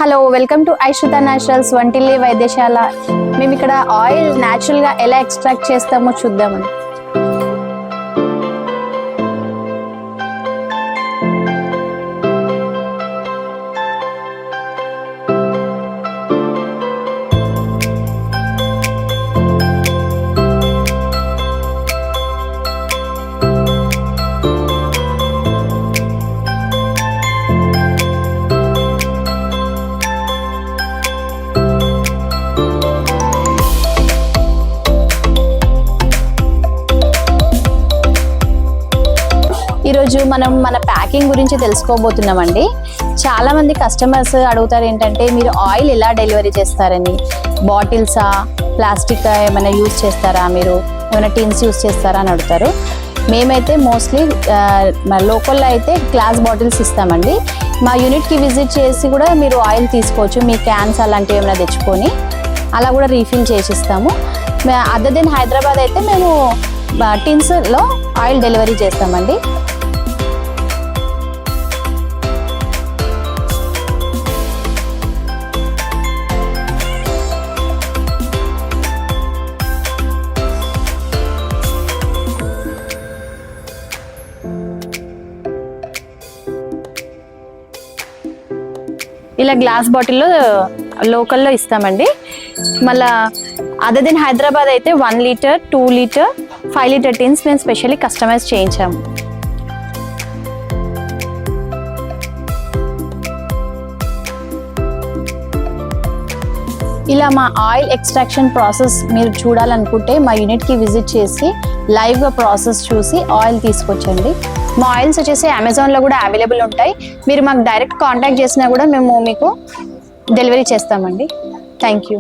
Hello, welcome to ఐశ్రుత naturals వంటిల్లి వైద్యశాల. మేము ఇక్కడ ఆయిల్ న్యాచురల్గా ఎలా ఎక్స్ట్రాక్ట్ చేస్తామో చూద్దామండి. ఈరోజు మనం మన ప్యాకింగ్ గురించి తెలుసుకోబోతున్నామండి. చాలామంది కస్టమర్స్ అడుగుతారు ఏంటంటే మీరు ఆయిల్ ఎలా డెలివరీ చేస్తారని. బాటిల్సా, ప్లాస్టిక్ ఏమైనా యూజ్ చేస్తారా, మీరు ఏమైనా టిన్స్ యూజ్ చేస్తారా అని అడుగుతారు. మేమైతే మోస్ట్లీ లోకల్లో అయితే గ్లాస్ బాటిల్స్ ఇస్తామండి. మా యూనిట్కి విజిట్ చేసి కూడా మీరు ఆయిల్ తీసుకోవచ్చు. మీ క్యాన్స్ అలాంటివి ఏమైనా తెచ్చుకొని అలా కూడా రీఫిల్ చేసిస్తాము. అదర్ దెన్ హైదరాబాద్ అయితే మేము టిన్స్లో ఆయిల్ డెలివరీ చేస్తామండి. ఇలా గ్లాస్ బాటిల్లో లోకల్లో ఇస్తామండి. మళ్ళా అదర్ దెన్ హైదరాబాద్ అయితే 1 లీటర్, 2 లీటర్, 5 లీటర్ టిన్స్ మేము స్పెషల్లీ కస్టమైజ్ చేయించాము. ఇలా మా ఆయిల్ ఎక్స్ట్రాక్షన్ ప్రాసెస్ మీరు చూడాలనుకుంటే మా యూనిట్కి విజిట్ చేసి లైవ్గా ప్రాసెస్ చూసి ఆయిల్ తీసుకొచ్చండి. మా ఆయిల్స్ వచ్చేసి అమెజాన్లో కూడా అవైలబుల్ ఉంటాయి. మీరు మాకు డైరెక్ట్ కాంటాక్ట్ చేసినా కూడా మేము మీకు డెలివరీ చేస్తామండి. Thank you.